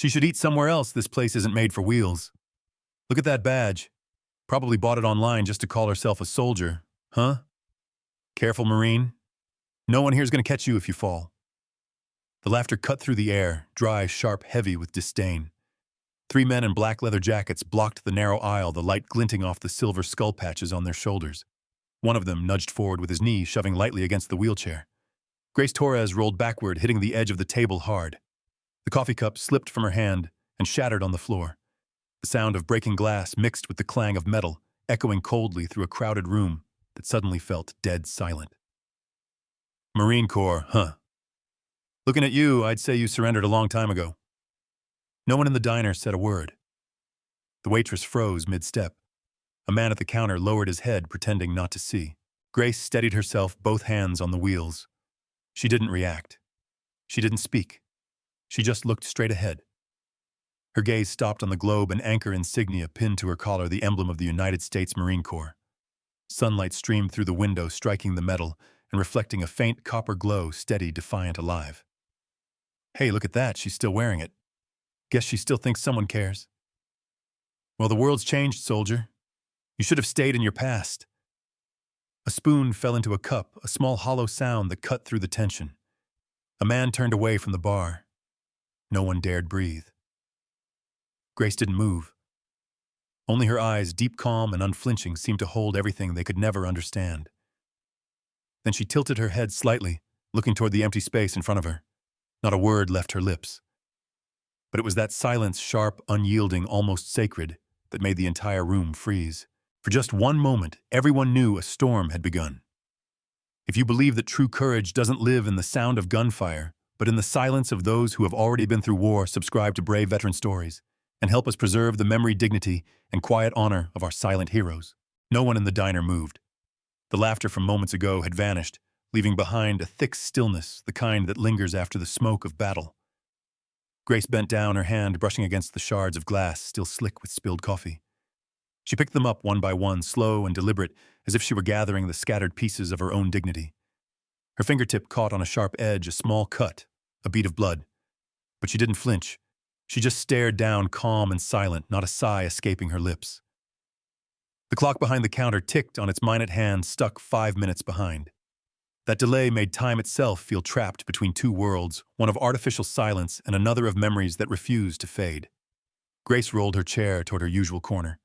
She should eat somewhere else. This place isn't made for wheels. Look at that badge. Probably bought it online just to call herself a soldier. Huh? Careful, Marine. No one here's gonna catch you if you fall. The laughter cut through the air, dry, sharp, heavy with disdain. 3 men in black leather jackets blocked the narrow aisle, the light glinting off the silver skull patches on their shoulders. One of them nudged forward with his knee, shoving lightly against the wheelchair. Grace Torres rolled backward, hitting the edge of the table hard. The coffee cup slipped from her hand and shattered on the floor. The sound of breaking glass mixed with the clang of metal, echoing coldly through a crowded room that suddenly felt dead silent. Marine Corps, huh? Looking at you, I'd say you surrendered a long time ago. No one in the diner said a word. The waitress froze mid-step. A man at the counter lowered his head, pretending not to see. Grace steadied herself, both hands on the wheels. She didn't react. She didn't speak. She just looked straight ahead. Her gaze stopped on the globe and anchor insignia pinned to her collar, the emblem of the United States Marine Corps. Sunlight streamed through the window, striking the metal and reflecting a faint copper glow, steady, defiant, alive. Hey, look at that, she's still wearing it. Guess she still thinks someone cares. Well, the world's changed, soldier. You should have stayed in your past. A spoon fell into a cup, a small hollow sound that cut through the tension. A man turned away from the bar. No one dared breathe. Grace didn't move. Only her eyes, deep calm and unflinching, seemed to hold everything they could never understand. Then she tilted her head slightly, looking toward the empty space in front of her. Not a word left her lips. But it was that silence, sharp, unyielding, almost sacred, that made the entire room freeze. For just one moment, everyone knew a storm had begun. If you believe that true courage doesn't live in the sound of gunfire, but in the silence of those who have already been through war, subscribe to brave veteran stories and help us preserve the memory, dignity, and quiet honor of our silent heroes. No one in the diner moved. The laughter from moments ago had vanished, leaving behind a thick stillness, the kind that lingers after the smoke of battle. Grace bent down, her hand brushing against the shards of glass still slick with spilled coffee. She picked them up one by one, slow and deliberate, as if she were gathering the scattered pieces of her own dignity. Her fingertip caught on a sharp edge, a small cut, a bead of blood. But she didn't flinch. She just stared down, calm and silent, not a sigh escaping her lips. The clock behind the counter ticked on its minute hand, stuck 5 minutes behind. That delay made time itself feel trapped between two worlds, one of artificial silence and another of memories that refused to fade. Grace rolled her chair toward her usual corner.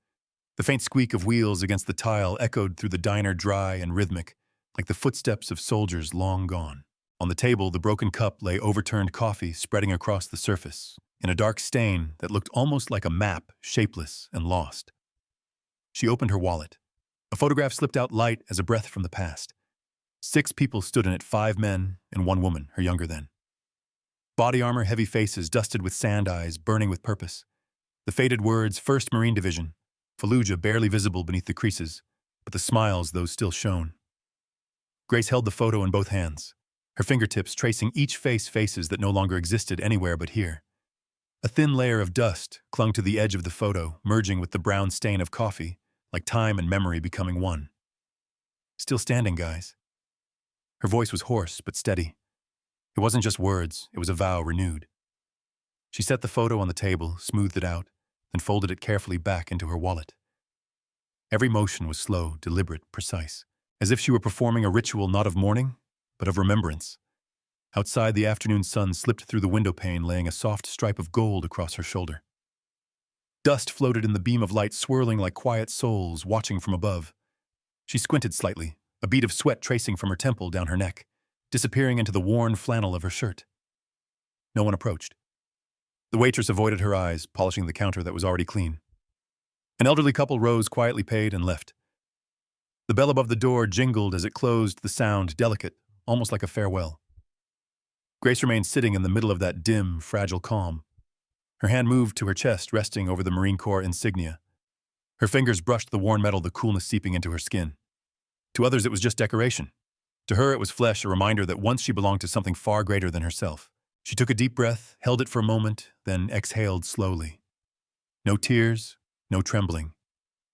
The faint squeak of wheels against the tile echoed through the diner, dry and rhythmic, like the footsteps of soldiers long gone. On the table, the broken cup lay overturned coffee spreading across the surface, in a dark stain that looked almost like a map, shapeless and lost. She opened her wallet. A photograph slipped out light as a breath from the past. 6 people stood in it, 5 men and 1 woman, her younger than. Body armor, heavy faces, dusted with sand eyes, burning with purpose. The faded words, 1st Marine Division, Fallujah barely visible beneath the creases, but the smiles, those still shone. Grace held the photo in both hands, her fingertips tracing each faces that no longer existed anywhere but here. A thin layer of dust clung to the edge of the photo, merging with the brown stain of coffee, like time and memory becoming one. Still standing, guys. Her voice was hoarse but steady. It wasn't just words, it was a vow renewed. She set the photo on the table, smoothed it out, then folded it carefully back into her wallet. Every motion was slow, deliberate, precise, as if she were performing a ritual not of mourning, but of remembrance. Outside, the afternoon sun slipped through the window pane, laying a soft stripe of gold across her shoulder. Dust floated in the beam of light, swirling like quiet souls watching from above. She squinted slightly, a bead of sweat tracing from her temple down her neck, disappearing into the worn flannel of her shirt. No one approached. The waitress avoided her eyes, polishing the counter that was already clean. An elderly couple rose, quietly paid, and left. The bell above the door jingled as it closed, the sound delicate, almost like a farewell. Grace remained sitting in the middle of that dim, fragile calm. Her hand moved to her chest, resting over the Marine Corps insignia. Her fingers brushed the worn metal, the coolness seeping into her skin. To others, it was just decoration. To her, it was flesh, a reminder that once she belonged to something far greater than herself. She took a deep breath, held it for a moment, then exhaled slowly. No tears, no trembling.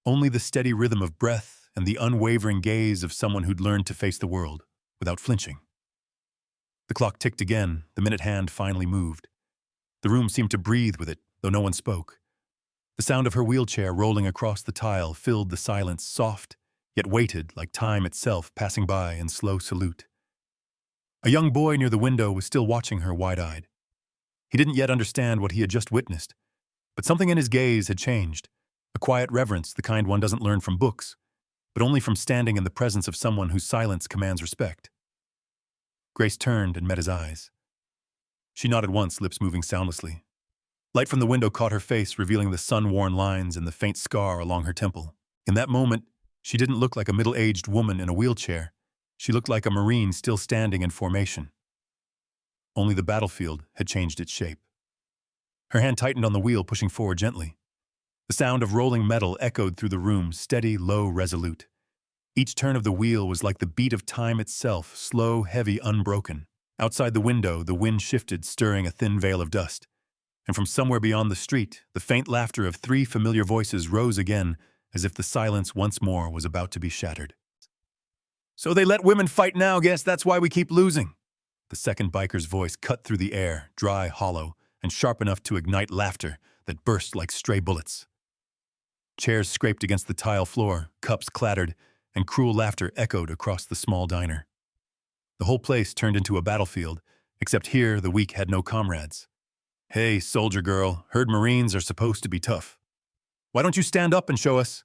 Only the steady rhythm of breath and the unwavering gaze of someone who'd learned to face the world without flinching. The clock ticked again, the minute hand finally moved. The room seemed to breathe with it, though no one spoke. The sound of her wheelchair rolling across the tile filled the silence, soft, yet weighted like time itself passing by in slow salute. A young boy near the window was still watching her wide-eyed. He didn't yet understand what he had just witnessed, but something in his gaze had changed, a quiet reverence, the kind one doesn't learn from books, but only from standing in the presence of someone whose silence commands respect. Grace turned and met his eyes. She nodded once, lips moving soundlessly. Light from the window caught her face, revealing the sun-worn lines and the faint scar along her temple. In that moment, she didn't look like a middle-aged woman in a wheelchair. She looked like a Marine still standing in formation. Only the battlefield had changed its shape. Her hand tightened on the wheel, pushing forward gently. The sound of rolling metal echoed through the room, steady, low, resolute. Each turn of the wheel was like the beat of time itself, slow, heavy, unbroken. Outside the window, the wind shifted, stirring a thin veil of dust. And from somewhere beyond the street, the faint laughter of 3 familiar voices rose again, as if the silence once more was about to be shattered. "So they let women fight now, guess that's why we keep losing." The second biker's voice cut through the air, dry, hollow, and sharp enough to ignite laughter that burst like stray bullets. Chairs scraped against the tile floor, cups clattered, and cruel laughter echoed across the small diner. The whole place turned into a battlefield, except here the weak had no comrades. "Hey, soldier girl, heard Marines are supposed to be tough. Why don't you stand up and show us?"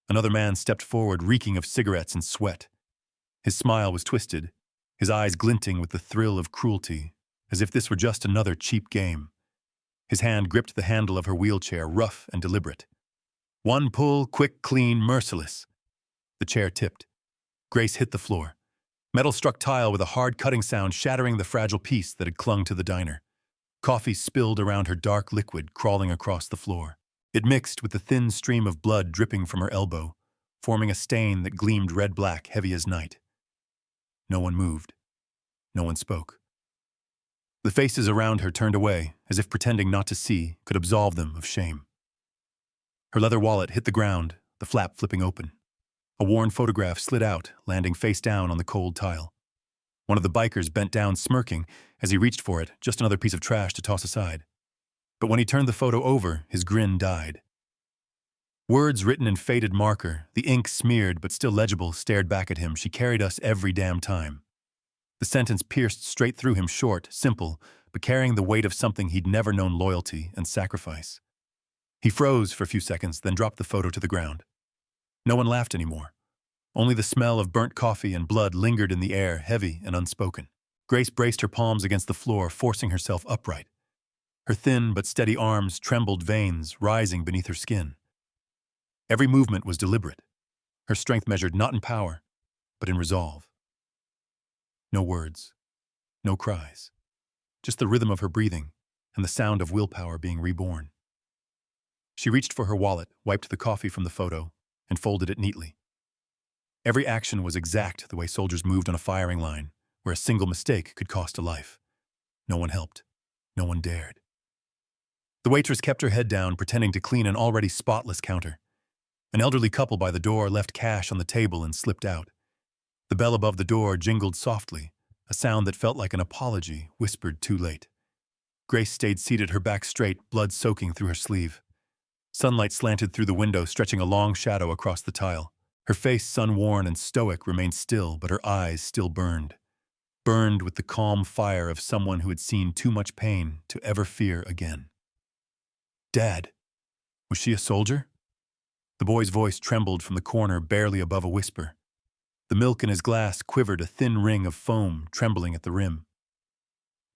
Another man stepped forward, reeking of cigarettes and sweat. His smile was twisted, his eyes glinting with the thrill of cruelty, as if this were just another cheap game. His hand gripped the handle of her wheelchair, rough and deliberate. One pull, quick, clean, merciless. The chair tipped. Grace hit the floor. Metal struck tile with a hard cutting sound, shattering the fragile piece that had clung to the diner. Coffee spilled around her, dark liquid crawling across the floor. It mixed with the thin stream of blood dripping from her elbow, forming a stain that gleamed red-black, heavy as night. No one moved. No one spoke. The faces around her turned away, as if pretending not to see could absolve them of shame. Her leather wallet hit the ground, the flap flipping open. A worn photograph slid out, landing face down on the cold tile. One of the bikers bent down, smirking, as he reached for it, just another piece of trash to toss aside. But when he turned the photo over, his grin died. Words written in faded marker, the ink smeared but still legible, stared back at him. "She carried us every damn time." The sentence pierced straight through him, short, simple, but carrying the weight of something he'd never known: loyalty and sacrifice. He froze for a few seconds, then dropped the photo to the ground. No one laughed anymore. Only the smell of burnt coffee and blood lingered in the air, heavy and unspoken. Grace braced her palms against the floor, forcing herself upright. Her thin but steady arms trembled, veins rising beneath her skin. Every movement was deliberate. Her strength measured not in power, but in resolve. No words, no cries, just the rhythm of her breathing and the sound of willpower being reborn. She reached for her wallet, wiped the coffee from the photo, and folded it neatly. Every action was exact, the way soldiers moved on a firing line, where a single mistake could cost a life. No one helped. No one dared. The waitress kept her head down, pretending to clean an already spotless counter. An elderly couple by the door left cash on the table and slipped out. The bell above the door jingled softly, a sound that felt like an apology, whispered too late. Grace stayed seated, her back straight, blood soaking through her sleeve. Sunlight slanted through the window, stretching a long shadow across the tile. Her face, sun-worn and stoic, remained still, but her eyes still burned. Burned with the calm fire of someone who had seen too much pain to ever fear again. "Dad, was she a soldier?" The boy's voice trembled from the corner, barely above a whisper. The milk in his glass quivered, a thin ring of foam trembling at the rim.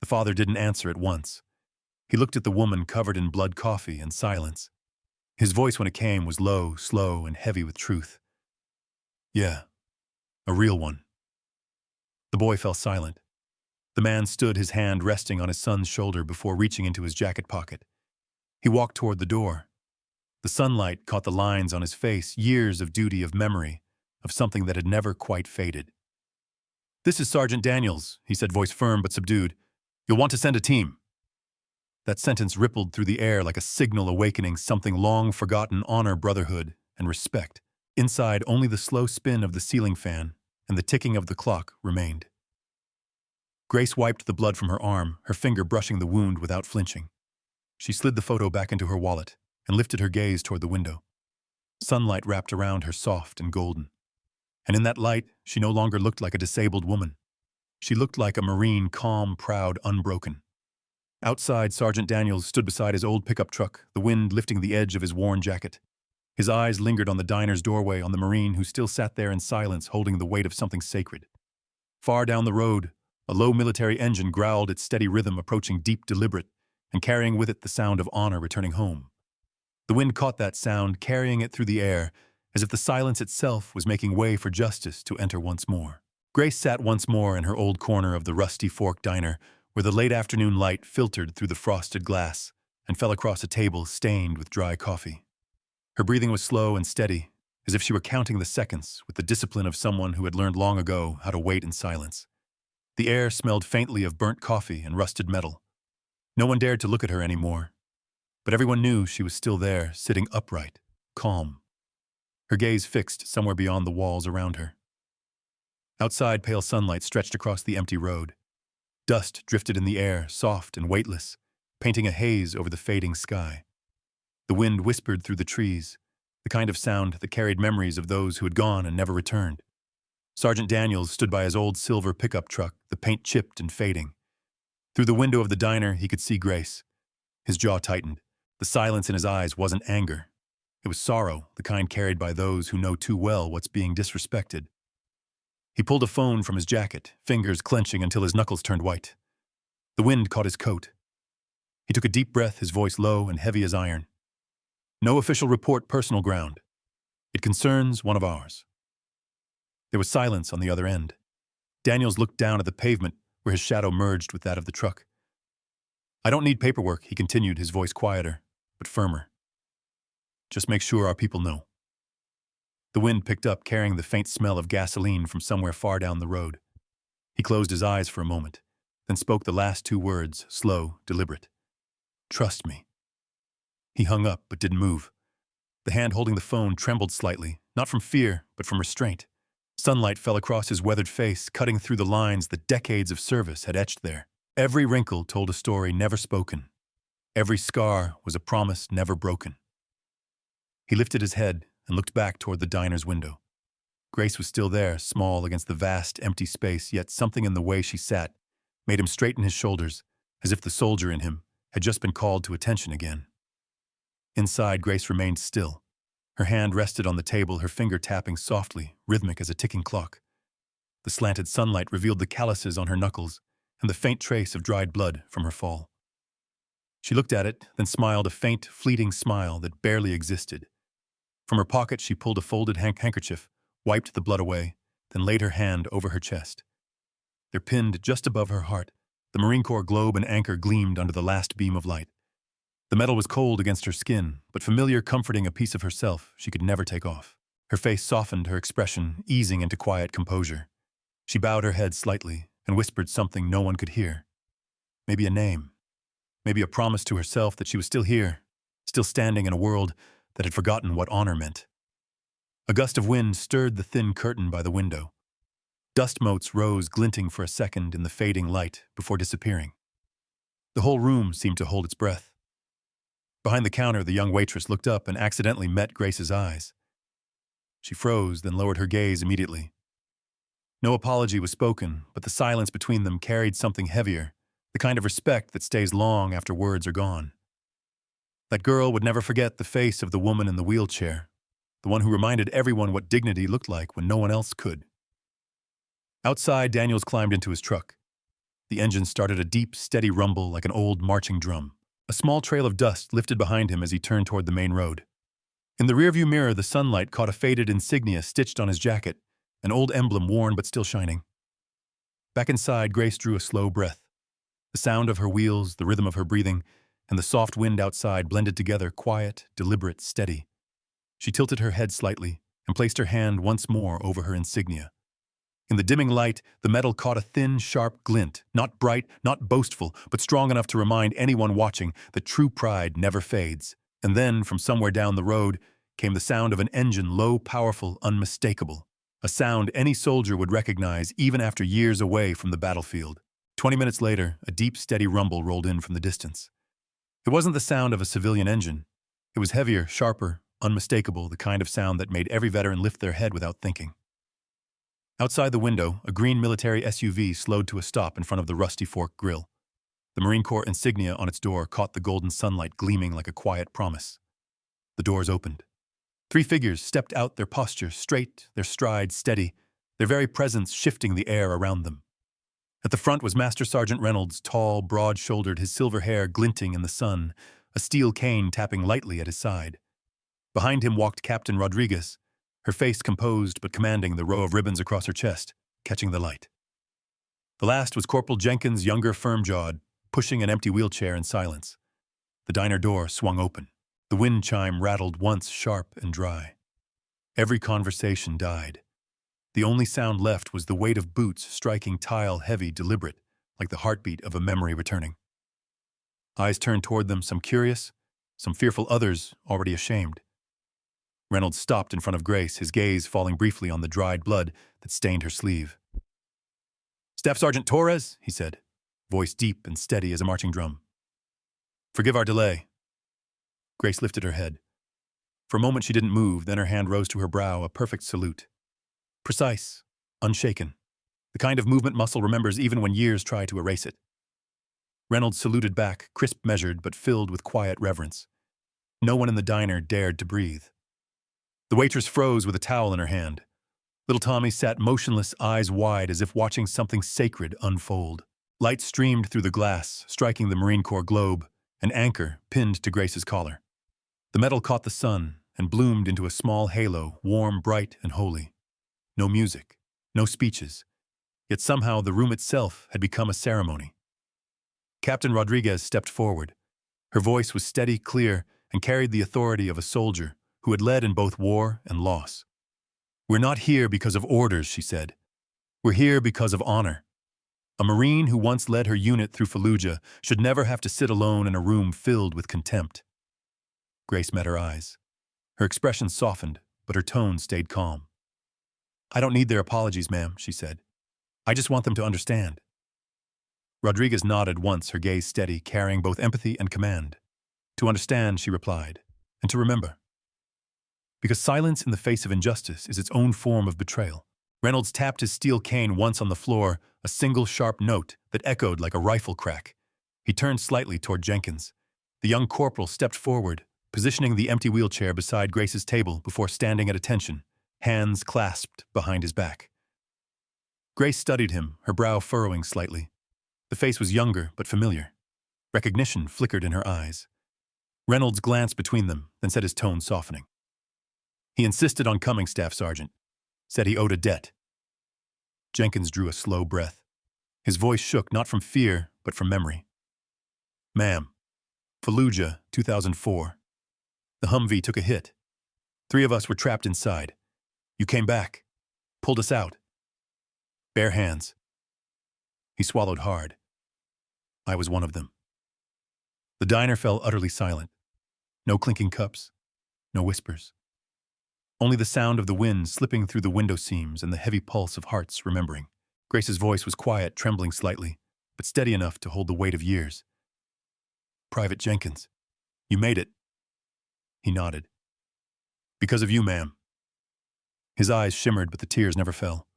The father didn't answer at once. He looked at the woman covered in blood coffee and silence. His voice, when it came, was low, slow, and heavy with truth. "Yeah, a real one." The boy fell silent. The man stood, his hand resting on his son's shoulder before reaching into his jacket pocket. He walked toward the door. The sunlight caught the lines on his face, years of duty, of memory, of something that had never quite faded. "This is Sergeant Daniels," he said, voice firm but subdued. "You'll want to send a team." That sentence rippled through the air like a signal awakening something long forgotten: honor, brotherhood, and respect. Inside, only the slow spin of the ceiling fan and the ticking of the clock remained. Grace wiped the blood from her arm, her finger brushing the wound without flinching. She slid the photo back into her wallet and lifted her gaze toward the window. Sunlight wrapped around her soft and golden. And in that light, she no longer looked like a disabled woman. She looked like a Marine, calm, proud, unbroken. Outside, Sergeant Daniels stood beside his old pickup truck, the wind lifting the edge of his worn jacket. His eyes lingered on the diner's doorway, on the Marine who still sat there in silence, holding the weight of something sacred. Far down the road, a low military engine growled its steady rhythm, approaching deep, deliberate, and carrying with it the sound of honor returning home. The wind caught that sound, carrying it through the air, as if the silence itself was making way for justice to enter once more. Grace sat once more in her old corner of the Rusty Fork diner, where the late afternoon light filtered through the frosted glass and fell across a table stained with dry coffee. Her breathing was slow and steady, as if she were counting the seconds with the discipline of someone who had learned long ago how to wait in silence. The air smelled faintly of burnt coffee and rusted metal. No one dared to look at her anymore, but everyone knew she was still there, sitting upright, calm, her gaze fixed somewhere beyond the walls around her. Outside, pale sunlight stretched across the empty road. Dust drifted in the air, soft and weightless, painting a haze over the fading sky. The wind whispered through the trees, the kind of sound that carried memories of those who had gone and never returned. Sergeant Daniels stood by his old silver pickup truck, the paint chipped and fading. Through the window of the diner, he could see Grace. His jaw tightened. The silence in his eyes wasn't anger. It was sorrow, the kind carried by those who know too well what's being disrespected. He pulled a phone from his jacket, fingers clenching until his knuckles turned white. The wind caught his coat. He took a deep breath, his voice low and heavy as iron. No official report, personal ground. It concerns one of ours. There was silence on the other end. Daniels looked down at the pavement where his shadow merged with that of the truck. I don't need paperwork, he continued, his voice quieter, but firmer. Just make sure our people know. The wind picked up, carrying the faint smell of gasoline from somewhere far down the road. He closed his eyes for a moment, then spoke the last two words, slow, deliberate. Trust me. He hung up, but didn't move. The hand holding the phone trembled slightly, not from fear, but from restraint. Sunlight fell across his weathered face, cutting through the lines that decades of service had etched there. Every wrinkle told a story never spoken. Every scar was a promise never broken. He lifted his head and looked back toward the diner's window. Grace was still there, small against the vast, empty space, yet something in the way she sat made him straighten his shoulders, as if the soldier in him had just been called to attention again. Inside, Grace remained still. Her hand rested on the table, her finger tapping softly, rhythmic as a ticking clock. The slanted sunlight revealed the calluses on her knuckles and the faint trace of dried blood from her fall. She looked at it, then smiled, a faint, fleeting smile that barely existed. From her pocket, she pulled a folded handkerchief, wiped the blood away, then laid her hand over her chest. There, pinned just above her heart, the Marine Corps globe and anchor gleamed under the last beam of light. The metal was cold against her skin, but familiar, comforting, a piece of herself she could never take off. Her face softened, her expression easing into quiet composure. She bowed her head slightly and whispered something no one could hear. Maybe a name. Maybe a promise to herself that she was still here, still standing in a world that had forgotten what honor meant. A gust of wind stirred the thin curtain by the window. Dust motes rose, glinting for a second in the fading light before disappearing. The whole room seemed to hold its breath. Behind the counter, the young waitress looked up and accidentally met Grace's eyes. She froze, then lowered her gaze immediately. No apology was spoken, but the silence between them carried something heavier, the kind of respect that stays long after words are gone. That girl would never forget the face of the woman in the wheelchair, the one who reminded everyone what dignity looked like when no one else could. Outside, Daniels climbed into his truck. The engine started a deep, steady rumble like an old marching drum. A small trail of dust lifted behind him as he turned toward the main road. In the rearview mirror, the sunlight caught a faded insignia stitched on his jacket, an old emblem worn but still shining. Back inside, Grace drew a slow breath. The sound of her wheels, the rhythm of her breathing, and the soft wind outside blended together, quiet, deliberate, steady. She tilted her head slightly and placed her hand once more over her insignia. In the dimming light, the metal caught a thin, sharp glint, not bright, not boastful, but strong enough to remind anyone watching that true pride never fades. And then, from somewhere down the road, came the sound of an engine, low, powerful, unmistakable. A sound any soldier would recognize even after years away from the battlefield. 20 minutes later, a deep, steady rumble rolled in from the distance. It wasn't the sound of a civilian engine. It was heavier, sharper, unmistakable, the kind of sound that made every veteran lift their head without thinking. Outside the window, a green military SUV slowed to a stop in front of the Rusty Fork grill. The Marine Corps insignia on its door caught the golden sunlight gleaming like a quiet promise. The doors opened. 3 figures stepped out, their posture straight, their stride steady, their very presence shifting the air around them. At the front was Master Sergeant Reynolds, tall, broad-shouldered, his silver hair glinting in the sun, a steel cane tapping lightly at his side. Behind him walked Captain Rodriguez, her face composed but commanding, the row of ribbons across her chest, catching the light. The last was Corporal Jenkins, younger, firm-jawed, pushing an empty wheelchair in silence. The diner door swung open. The wind chime rattled once, sharp and dry. Every conversation died. The only sound left was the weight of boots striking tile, heavy, deliberate, like the heartbeat of a memory returning. Eyes turned toward them, some curious, some fearful, others already ashamed. Reynolds stopped in front of Grace, his gaze falling briefly on the dried blood that stained her sleeve. "Staff Sergeant Torres," he said, voice deep and steady as a marching drum. "Forgive our delay." Grace lifted her head. For a moment she didn't move, then her hand rose to her brow, a perfect salute. Precise, unshaken, the kind of movement muscle remembers even when years try to erase it. Reynolds saluted back, crisp, measured, but filled with quiet reverence. No one in the diner dared to breathe. The waitress froze with a towel in her hand. Little Tommy sat motionless, eyes wide, as if watching something sacred unfold. Light streamed through the glass, striking the Marine Corps globe, an anchor pinned to Grace's collar. The metal caught the sun and bloomed into a small halo, warm, bright, and holy. No music, no speeches, yet somehow the room itself had become a ceremony. Captain Rodriguez stepped forward. Her voice was steady, clear, and carried the authority of a soldier who had led in both war and loss. "We're not here because of orders," she said. "We're here because of honor. A Marine who once led her unit through Fallujah should never have to sit alone in a room filled with contempt." Grace met her eyes. Her expression softened, but her tone stayed calm. "I don't need their apologies, ma'am," she said. "I just want them to understand." Rodriguez nodded once, her gaze steady, carrying both empathy and command. "To understand," she replied, "and to remember. Because silence in the face of injustice is its own form of betrayal." Reynolds tapped his steel cane once on the floor, a single sharp note that echoed like a rifle crack. He turned slightly toward Jenkins. The young corporal stepped forward, positioning the empty wheelchair beside Grace's table before standing at attention, hands clasped behind his back. Grace studied him, her brow furrowing slightly. The face was younger but familiar. Recognition flickered in her eyes. Reynolds glanced between them, then said, his tone softening. "He insisted on coming, Staff Sergeant. Said he owed a debt." Jenkins drew a slow breath. His voice shook not from fear, but from memory. "Ma'am, Fallujah, 2004. The Humvee took a hit. 3 of us were trapped inside. You came back, pulled us out. Bare hands." He swallowed hard. "I was one of them." The diner fell utterly silent. No clinking cups, no whispers. Only the sound of the wind slipping through the window seams and the heavy pulse of hearts remembering. Grace's voice was quiet, trembling slightly, but steady enough to hold the weight of years. "Private Jenkins, you made it." He nodded. "Because of you, ma'am." His eyes shimmered, but the tears never fell.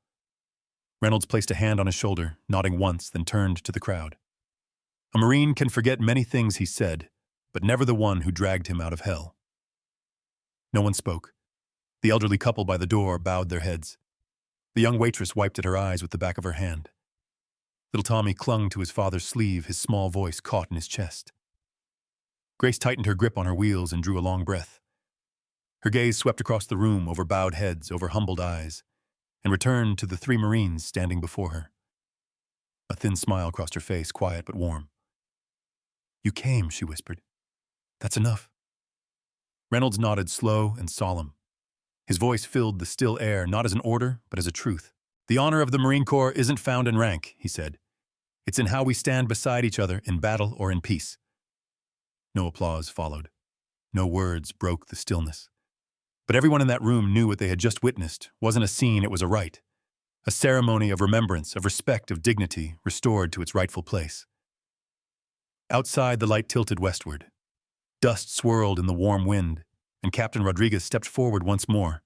Reynolds placed a hand on his shoulder, nodding once, then turned to the crowd. "A Marine can forget many things he said, but never the one who dragged him out of hell." No one spoke. The elderly couple by the door bowed their heads. The young waitress wiped at her eyes with the back of her hand. Little Tommy clung to his father's sleeve, his small voice caught in his chest. Grace tightened her grip on her wheels and drew a long breath. Her gaze swept across the room, over bowed heads, over humbled eyes, and returned to the 3 Marines standing before her. A thin smile crossed her face, quiet but warm. "You came," she whispered. "That's enough." Reynolds nodded, slow and solemn. His voice filled the still air, not as an order, but as a truth. "The honor of the Marine Corps isn't found in rank," he said. "It's in how we stand beside each other in battle or in peace." No applause followed. No words broke the stillness. But everyone in that room knew what they had just witnessed wasn't a scene, it was a rite. A ceremony of remembrance, of respect, of dignity, restored to its rightful place. Outside, the light tilted westward. Dust swirled in the warm wind, and Captain Rodriguez stepped forward once more,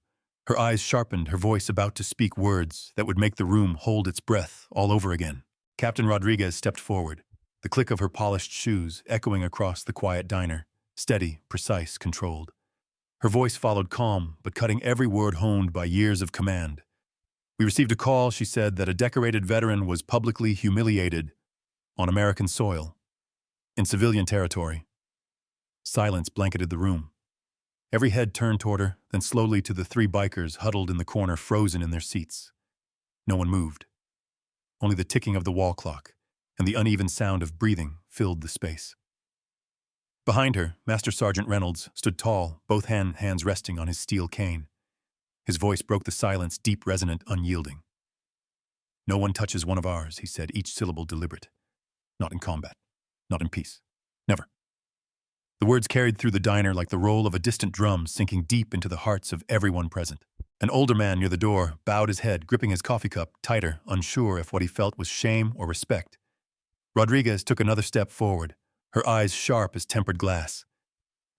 her eyes sharpened, her voice about to speak words that would make the room hold its breath all over again. Captain Rodriguez stepped forward, the click of her polished shoes echoing across the quiet diner, steady, precise, controlled. Her voice followed calm, but cutting every word honed by years of command. "We received a call," she said, "that a decorated veteran was publicly humiliated on American soil, in civilian territory." Silence blanketed the room. Every head turned toward her, then slowly to the three bikers huddled in the corner, frozen in their seats. No one moved. Only the ticking of the wall clock and the uneven sound of breathing filled the space. Behind her, Master Sergeant Reynolds stood tall, both hands resting on his steel cane. His voice broke the silence, deep, resonant, unyielding. "No one touches one of ours," he said, each syllable deliberate. "Not in combat. Not in peace. Never." The words carried through the diner like the roll of a distant drum, sinking deep into the hearts of everyone present. An older man near the door bowed his head, gripping his coffee cup tighter, unsure if what he felt was shame or respect. Rodriguez took another step forward, her eyes sharp as tempered glass.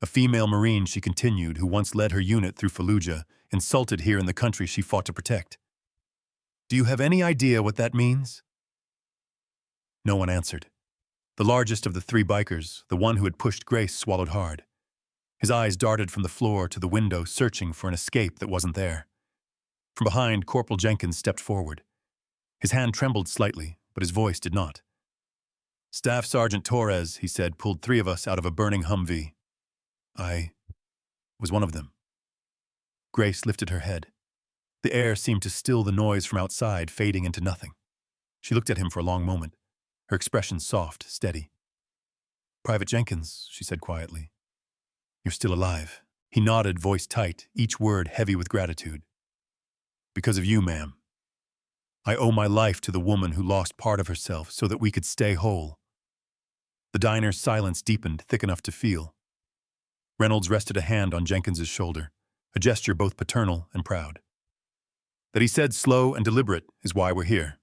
"A female Marine," she continued, "who once led her unit through Fallujah, insulted here in the country she fought to protect. Do you have any idea what that means?" No one answered. The largest of the three bikers, the one who had pushed Grace, swallowed hard. His eyes darted from the floor to the window, searching for an escape that wasn't there. From behind, Corporal Jenkins stepped forward. His hand trembled slightly, but his voice did not. "Staff Sergeant Torres," he said, "pulled three of us out of a burning Humvee. I was one of them." Grace lifted her head. The air seemed to still the noise from outside, fading into nothing. She looked at him for a long moment, her expression soft, steady. "Private Jenkins," she said quietly, "you're still alive." He nodded, voice tight, each word heavy with gratitude. "Because of you, ma'am. I owe my life to the woman who lost part of herself so that we could stay whole." The diner's silence deepened, thick enough to feel. Reynolds rested a hand on Jenkins's shoulder, a gesture both paternal and proud. "That he said slow and deliberate is why we're here.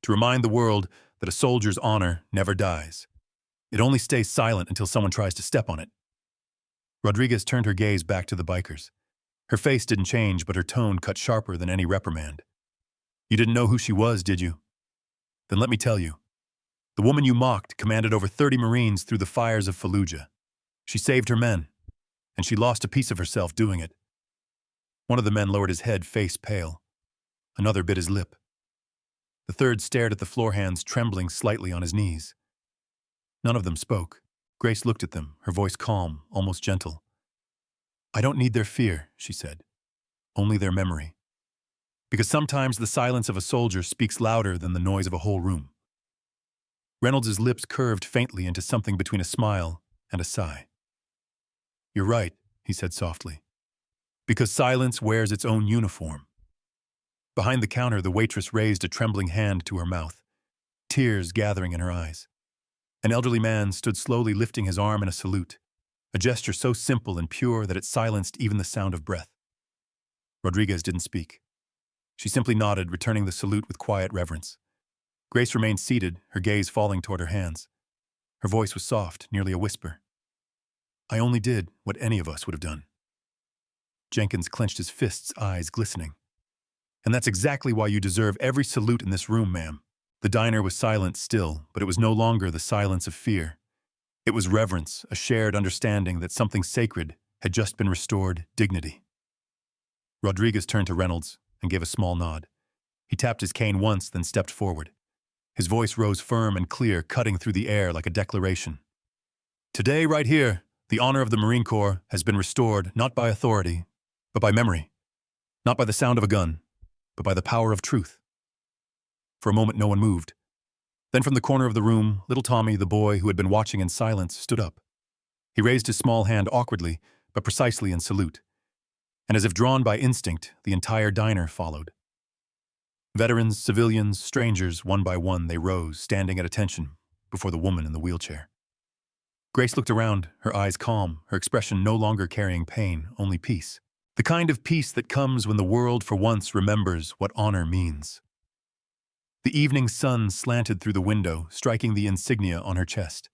To remind the world that a soldier's honor never dies. It only stays silent until someone tries to step on it." Rodriguez turned her gaze back to the bikers. Her face didn't change, but her tone cut sharper than any reprimand. "You didn't know who she was, did you? Then let me tell you. The woman you mocked commanded over 30 Marines through the fires of Fallujah. She saved her men, and she lost a piece of herself doing it." One of the men lowered his head, face pale. Another bit his lip. The third stared at the floor, hands trembling slightly on his knees. None of them spoke. Grace looked at them, her voice calm, almost gentle. "I don't need their fear," she said. "Only their memory. Because sometimes the silence of a soldier speaks louder than the noise of a whole room." Reynolds' lips curved faintly into something between a smile and a sigh. "You're right," he said softly. "Because silence wears its own uniform." Behind the counter, the waitress raised a trembling hand to her mouth, tears gathering in her eyes. An elderly man stood slowly lifting his arm in a salute, a gesture so simple and pure that it silenced even the sound of breath. Rodriguez didn't speak. She simply nodded, returning the salute with quiet reverence. Grace remained seated, her gaze falling toward her hands. Her voice was soft, nearly a whisper. "I only did what any of us would have done." Jenkins clenched his fists, eyes glistening. "And that's exactly why you deserve every salute in this room, ma'am." The diner was silent still, but it was no longer the silence of fear. It was reverence, a shared understanding that something sacred had just been restored, dignity. Rodriguez turned to Reynolds and gave a small nod. He tapped his cane once, then stepped forward. His voice rose firm and clear, cutting through the air like a declaration. "Today, right here, the honor of the Marine Corps has been restored not by authority, but by memory. Not by the sound of a gun, but by the power of truth." For a moment, no one moved. Then from the corner of the room, little Tommy, the boy who had been watching in silence, stood up. He raised his small hand awkwardly, but precisely in salute. And as if drawn by instinct, the entire diner followed. Veterans, civilians, strangers, one by one, they rose, standing at attention before the woman in the wheelchair. Grace looked around, her eyes calm, her expression no longer carrying pain, only peace. The kind of peace that comes when the world for once remembers what honor means. The evening sun slanted through the window, striking the insignia on her chest.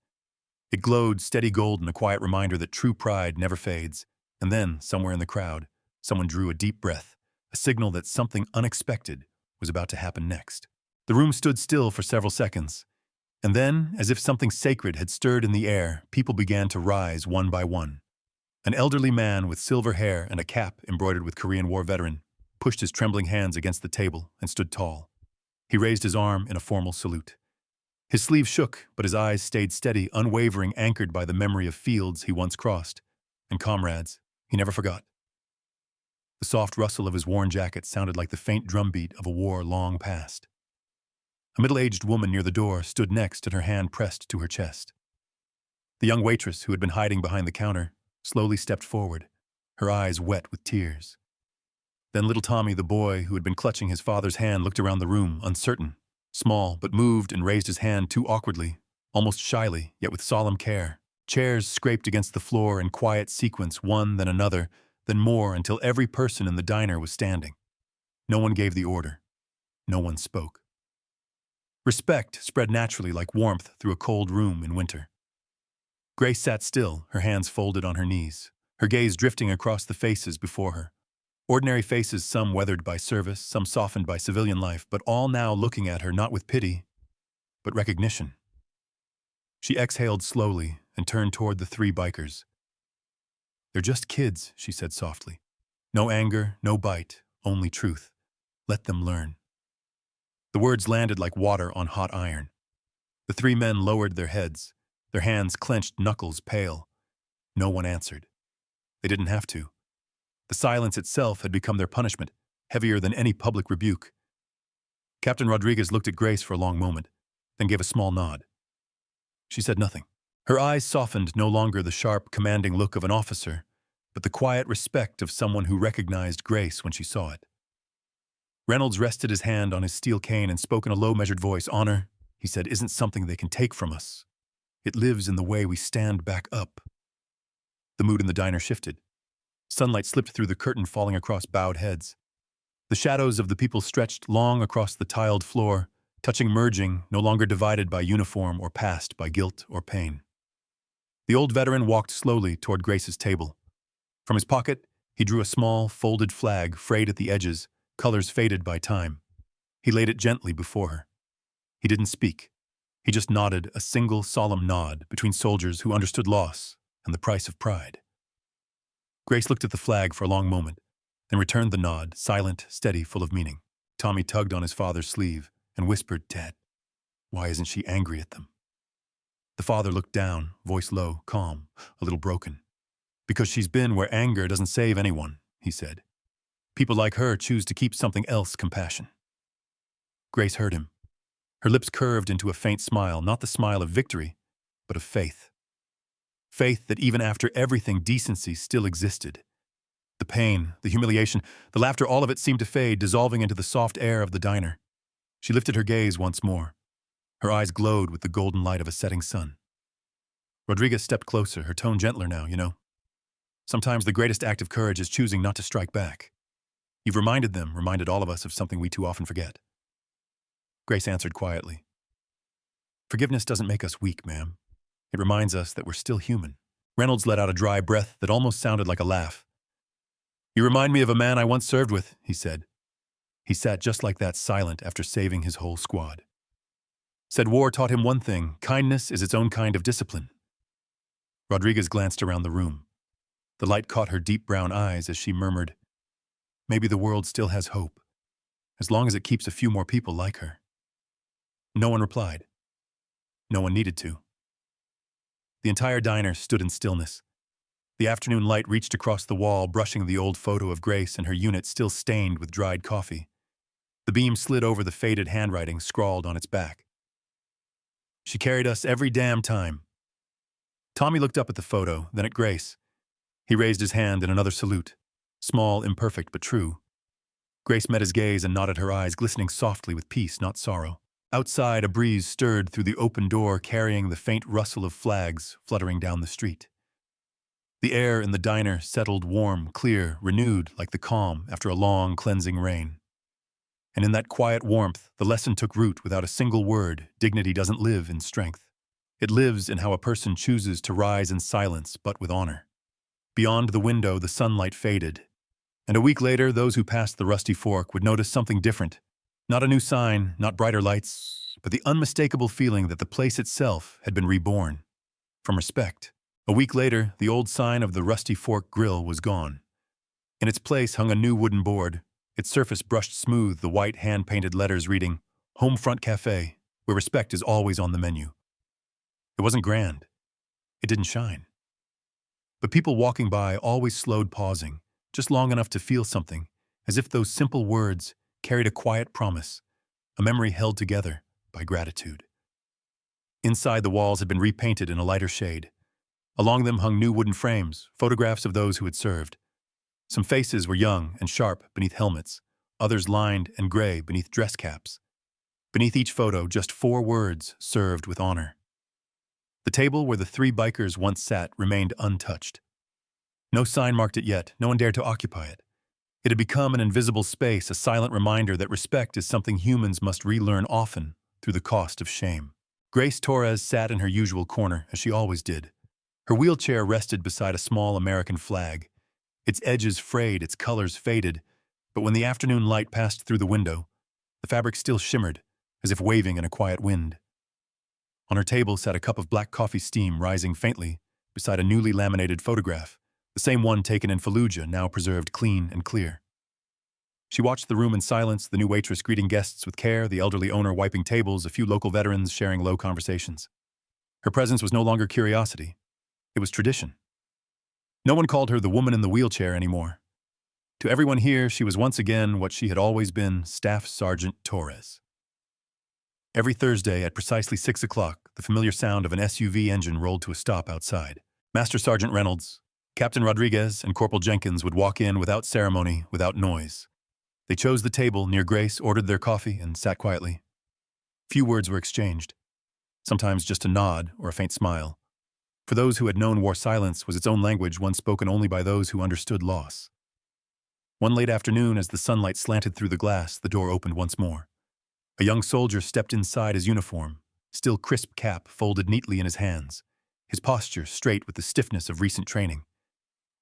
It glowed steady gold, and a quiet reminder that true pride never fades. And then, somewhere in the crowd, someone drew a deep breath, a signal that something unexpected was about to happen next. The room stood still for several seconds, and then, as if something sacred had stirred in the air, people began to rise one by one. An elderly man with silver hair and a cap embroidered with Korean War veteran pushed his trembling hands against the table and stood tall. He raised his arm in a formal salute. His sleeve shook, but his eyes stayed steady, unwavering, anchored by the memory of fields he once crossed, and comrades he never forgot. The soft rustle of his worn jacket sounded like the faint drumbeat of a war long past. A middle-aged woman near the door stood next, and her hand pressed to her chest. The young waitress, who had been hiding behind the counter, slowly stepped forward, her eyes wet with tears. Then little Tommy, the boy who had been clutching his father's hand, looked around the room, uncertain, small, but moved and raised his hand too awkwardly, almost shyly, yet with solemn care. Chairs scraped against the floor in quiet sequence, one, then another, then more, until every person in the diner was standing. No one gave the order. No one spoke. Respect spread naturally like warmth through a cold room in winter. Grace sat still, her hands folded on her knees, her gaze drifting across the faces before her. Ordinary faces, some weathered by service, some softened by civilian life, but all now looking at her not with pity, but recognition. She exhaled slowly and turned toward the three bikers. "They're just kids," she said softly. "No anger, no bite, only truth. Let them learn." The words landed like water on hot iron. The three men lowered their heads, their hands clenched, knuckles pale. No one answered. They didn't have to. The silence itself had become their punishment, heavier than any public rebuke. Captain Rodriguez looked at Grace for a long moment, then gave a small nod. She said nothing. Her eyes softened, no longer the sharp, commanding look of an officer, but the quiet respect of someone who recognized Grace when she saw it. Reynolds rested his hand on his steel cane and spoke in a low, measured voice. "Honor," he said, "isn't something they can take from us. It lives in the way we stand back up." The mood in the diner shifted. Sunlight slipped through the curtain, falling across bowed heads. The shadows of the people stretched long across the tiled floor, touching, merging, no longer divided by uniform or past by guilt or pain. The old veteran walked slowly toward Grace's table. From his pocket, he drew a small, folded flag, frayed at the edges, colors faded by time. He laid it gently before her. He didn't speak. He just nodded, a single, solemn nod between soldiers who understood loss and the price of pride. Grace looked at the flag for a long moment, then returned the nod, silent, steady, full of meaning. Tommy tugged on his father's sleeve and whispered, "Dad, why isn't she angry at them?" The father looked down, voice low, calm, a little broken. "Because she's been where anger doesn't save anyone," he said. "People like her choose to keep something else, compassion." Grace heard him. Her lips curved into a faint smile, not the smile of victory, but of faith. Faith that even after everything, decency still existed. The pain, the humiliation, the laughter, all of it seemed to fade, dissolving into the soft air of the diner. She lifted her gaze once more. Her eyes glowed with the golden light of a setting sun. Rodriguez stepped closer, her tone gentler now, you know. "Sometimes the greatest act of courage is choosing not to strike back. You've reminded them, reminded all of us of something we too often forget." Grace answered quietly. "Forgiveness doesn't make us weak, ma'am. It reminds us that we're still human." Reynolds let out a dry breath that almost sounded like a laugh. "You remind me of a man I once served with," he said. He sat just like that, silent after saving his whole squad. Said war taught him one thing: kindness is its own kind of discipline. Rodriguez glanced around the room. The light caught her deep brown eyes as she murmured, "Maybe the world still has hope, as long as it keeps a few more people like her." No one replied. No one needed to. The entire diner stood in stillness. The afternoon light reached across the wall, brushing the old photo of Grace and her unit still stained with dried coffee. The beam slid over the faded handwriting scrawled on its back. "She carried us every damn time." Tommy looked up at the photo, then at Grace. He raised his hand in another salute, small, imperfect, but true. Grace met his gaze and nodded, her eyes glistening softly with peace, not sorrow. Outside, a breeze stirred through the open door, carrying the faint rustle of flags fluttering down the street. The air in the diner settled warm, clear, renewed like the calm after a long, cleansing rain. And in that quiet warmth, the lesson took root without a single word: dignity doesn't live in strength. It lives in how a person chooses to rise in silence but with honor. Beyond the window, the sunlight faded, and a week later, those who passed the Rusty Fork would notice something different. Not a new sign, not brighter lights, but the unmistakable feeling that the place itself had been reborn. From respect. A week later, the old sign of the Rusty Fork Grill was gone. In its place hung a new wooden board, its surface brushed smooth, the white hand-painted letters reading, Homefront Cafe, where respect is always on the menu. It wasn't grand. It didn't shine. But people walking by always slowed, pausing, just long enough to feel something, as if those simple words carried a quiet promise, a memory held together by gratitude. Inside, the walls had been repainted in a lighter shade. Along them hung new wooden frames, photographs of those who had served. Some faces were young and sharp beneath helmets, others lined and gray beneath dress caps. Beneath each photo, just 4 words served with honor. The table where the 3 bikers once sat remained untouched. No sign marked it yet, no one dared to occupy it. It had become an invisible space, a silent reminder that respect is something humans must relearn often through the cost of shame. Grace Torres sat in her usual corner, as she always did. Her wheelchair rested beside a small American flag. Its edges frayed, its colors faded, but when the afternoon light passed through the window, the fabric still shimmered, as if waving in a quiet wind. On her table sat a cup of black coffee steam rising faintly beside a newly laminated photograph, the same one taken in Fallujah, now preserved clean and clear. She watched the room in silence, the new waitress greeting guests with care, the elderly owner wiping tables, a few local veterans sharing low conversations. Her presence was no longer curiosity. It was tradition. No one called her the woman in the wheelchair anymore. To everyone here, she was once again what she had always been, Staff Sergeant Torres. Every Thursday at precisely 6 o'clock, the familiar sound of an SUV engine rolled to a stop outside. Master Sergeant Reynolds, Captain Rodriguez, and Corporal Jenkins would walk in without ceremony, without noise. They chose the table near Grace, ordered their coffee, and sat quietly. Few words were exchanged. Sometimes just a nod or a faint smile. For those who had known war, silence was its own language, one spoken only by those who understood loss. One late afternoon, as the sunlight slanted through the glass, the door opened once more. A young soldier stepped inside his uniform, still crisp cap folded neatly in his hands, his posture straight with the stiffness of recent training.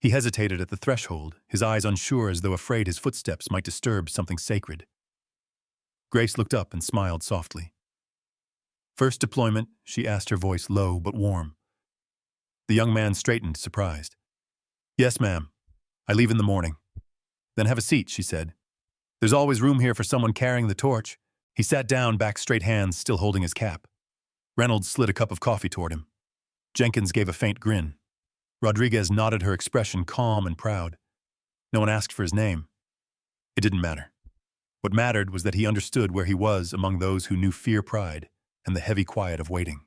He hesitated at the threshold, his eyes unsure as though afraid his footsteps might disturb something sacred. Grace looked up and smiled softly. "First deployment?" she asked, her voice low but warm. The young man straightened, surprised. "Yes, ma'am. I leave in the morning." "Then have a seat," she said. "There's always room here for someone carrying the torch." He sat down, back straight, hands still holding his cap. Reynolds slid a cup of coffee toward him. Jenkins gave a faint grin. Rodriguez nodded, her expression calm and proud. No one asked for his name. It didn't matter. What mattered was that he understood where he was among those who knew fear, pride, and the heavy quiet of waiting.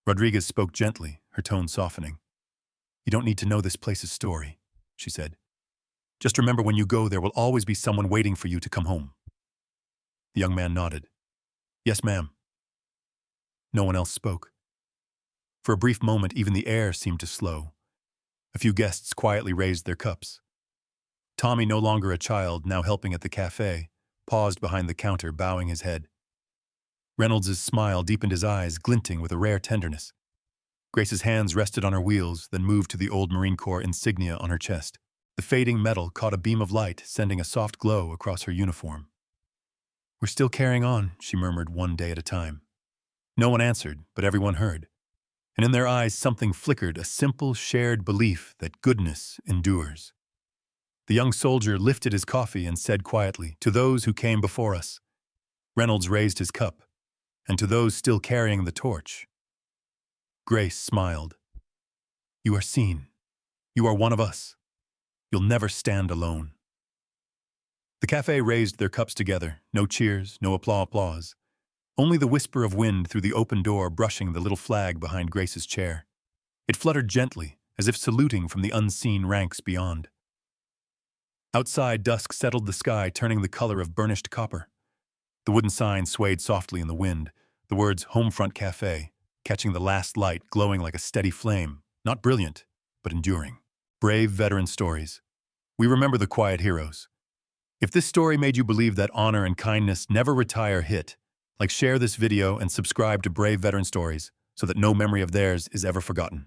Rodriguez spoke gently, her tone softening. "You don't need to know this place's story," she said. "Just remember, when you go, there will always be someone waiting for you to come home." The young man nodded. "Yes, ma'am." No one else spoke. For a brief moment, even the air seemed to slow. A few guests quietly raised their cups. Tommy, no longer a child, now helping at the cafe, paused behind the counter, bowing his head. Reynolds' smile deepened his eyes, glinting with a rare tenderness. Grace's hands rested on her wheels, then moved to the old Marine Corps insignia on her chest. The fading metal caught a beam of light, sending a soft glow across her uniform. "We're still carrying on," she murmured, "one day at a time." No one answered, but everyone heard. And in their eyes something flickered, a simple shared belief that goodness endures. The young soldier lifted his coffee and said quietly, "To those who came before us." Reynolds raised his cup. "And to those still carrying the torch." Grace smiled. "You are seen. You are one of us. You'll never stand alone." The cafe raised their cups together, no cheers, no applause. Only the whisper of wind through the open door brushing the little flag behind Grace's chair. It fluttered gently, as if saluting from the unseen ranks beyond. Outside, dusk settled the sky, turning the color of burnished copper. The wooden sign swayed softly in the wind, the words "Homefront Cafe," catching the last light, glowing like a steady flame, not brilliant, but enduring. Brave veteran stories. We remember the quiet heroes. If this story made you believe that honor and kindness never retire, share this video and subscribe to Brave Veteran Stories so that no memory of theirs is ever forgotten.